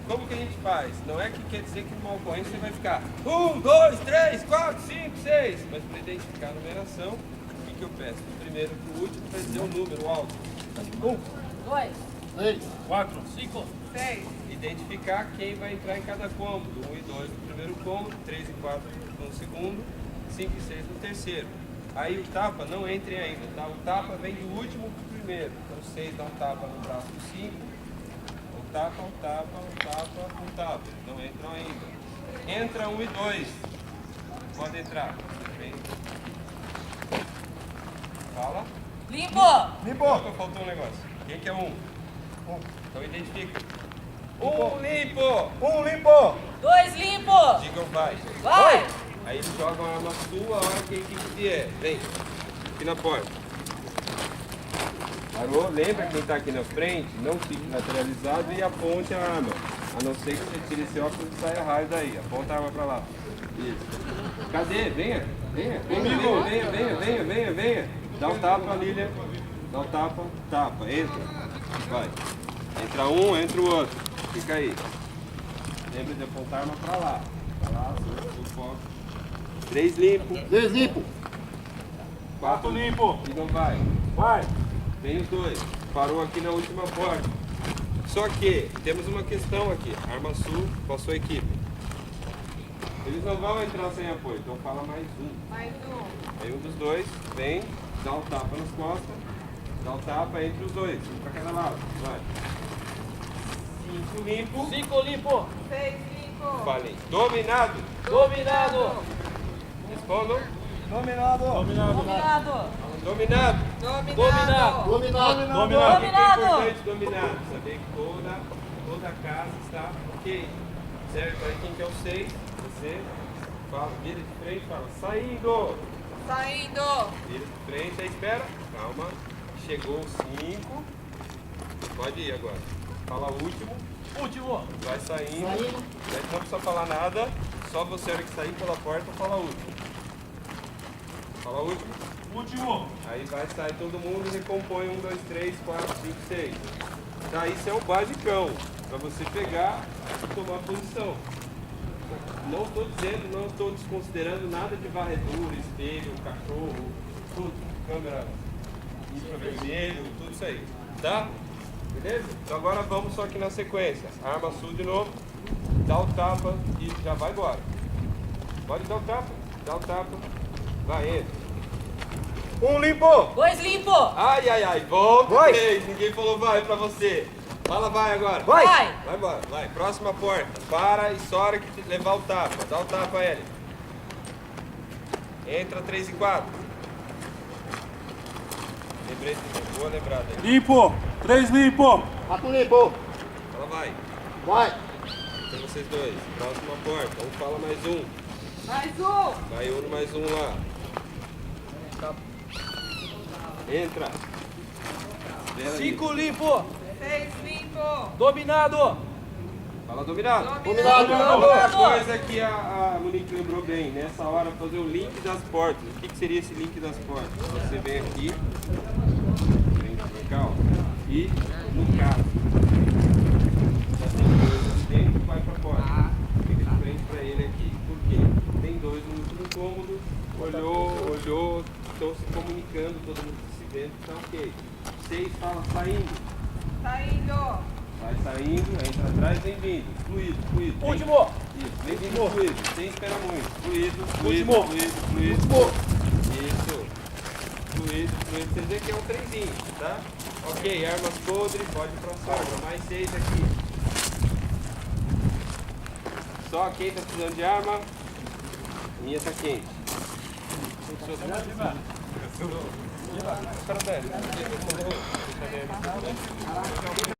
como que a gente faz? Não é que quer dizer que numa ocorrência você vai ficar 1, 2, 3, 4, 5, 6. Mas para identificar a numeração, o que eu peço? Do primeiro para o último para dizer o número alto. 1, 2, 3, 4, 5, 6, Identificar quem vai entrar em cada cômodo. 1 e 2 no primeiro cômodo, 3 e 4 no segundo, 5 e 6 no terceiro. Aí o tapa não entre ainda, tá? O tapa vem do último para o primeiro. Então 6 dá um tapa no braço do 5. O tapa, o tapa, o tapa, o tapa. Não entram ainda. Entra 1 e 2. Pode entrar. Vem. Fala. limpo, Opa, faltou um negócio. Quem que é 1? Então identifica. 1 limpo. 1 limpo. 2 limpo, Digam vai. vai, Aí eles jogam a arma sua a hora que a equipe vier. Vem. Aqui na porta. Parou? Lembra quem está aqui na frente? Não fique lateralizado e aponte a arma. A não ser que você tire esse óculos e saia raio daí. Aponta a arma para lá. Isso. Cadê? Venha. Venha. Venha. Dá um tapa, Lília. Dá um tapa. Tapa. Entra. Vai. Entra um, entra o outro. Fica aí. Lembra de apontar a arma para lá. Para lá, o foco. 3 limpo. 3 limpo. 4 limpo. E não vai. vai. Tem os dois. Parou aqui na última porta. Só que temos uma questão aqui. Arma Sul com a sua equipe. Eles não vão entrar sem apoio, então fala mais um. mais um, Aí um dos dois vem, dá um tapa nas costas, dá um tapa entre os dois, um para cada lado. Vai. 5 limpo. 5 limpo. 6 limpo, Falei. Dominado. Dominado. Respondam. Dominado. Dominado. dominado, Dominado. dominado, Dominado. Dominado. O que é importante dominar? Saber que toda a casa está ok. Certo? Aí quem que é o 6? Você fala, vira de frente, fala, saindo. saindo, Vira de frente, aí espera. Calma. Chegou o 5. Pode ir agora. Fala o último. Último. Vai saindo. Aí não precisa falar nada. Só você, a hora que sair pela porta, fala o último. Fala o último. Último. Aí vai sair todo mundo e recompõe 1, 2, 3, 4, 5, 6. Tá, isso é o basicão. Pra você pegar e tomar posição. Não estou dizendo, não estou desconsiderando nada de varredura, espelho, cachorro, tudo. Câmera infravermelho, tudo isso aí. Tá? Beleza? Então agora vamos só aqui na sequência. Arma Sul de novo. Dá o tapa e já vai embora. Pode dar o tapa. Dá o tapa. Vai, entra. 1 limpo. 2 limpo, Ai, volta Vai. 3. Ninguém falou vai pra você. Fala vai agora. Vai. Vai embora, vai. Próxima porta. Para e só hora que te levar o tapa. Dá o tapa a ele. Entra 3 e 4. Lembrei de boa lembrada aí. Limpo. 3 limpo. 4 limpo. Fala vai. Vai. Tem vocês dois. Próxima porta. Um fala mais um. mais um, Vai um mais um lá. Entra. 5 limpo. 6 limpo, Dominado. Fala dominado. Dominado. Outra coisa que a Monique lembrou bem, nessa hora fazer o link das portas. O que seria esse link das portas? Você vem aqui, vem pra cá, ó, e no caso, já tem dois aqui dentro, vai pra porta. Fica de frente pra ele aqui. Por quê? Tem dois no último cômodo, olhou, estão se comunicando, todo mundo se vendo, tá ok. 6 fala saindo. saindo, Vai saindo, entra atrás, vem vindo. Fluido. Último. Isso, vem vindo fluido, sem esperar muito. Fluido. Último. Isso. Fluido. Vocês veem que é um trenzinho, tá? Ok, armas podres, pode ir pra sorte. Mais 6 aqui. Só quem tá precisando de arma, a minha tá quente. Espera, velho.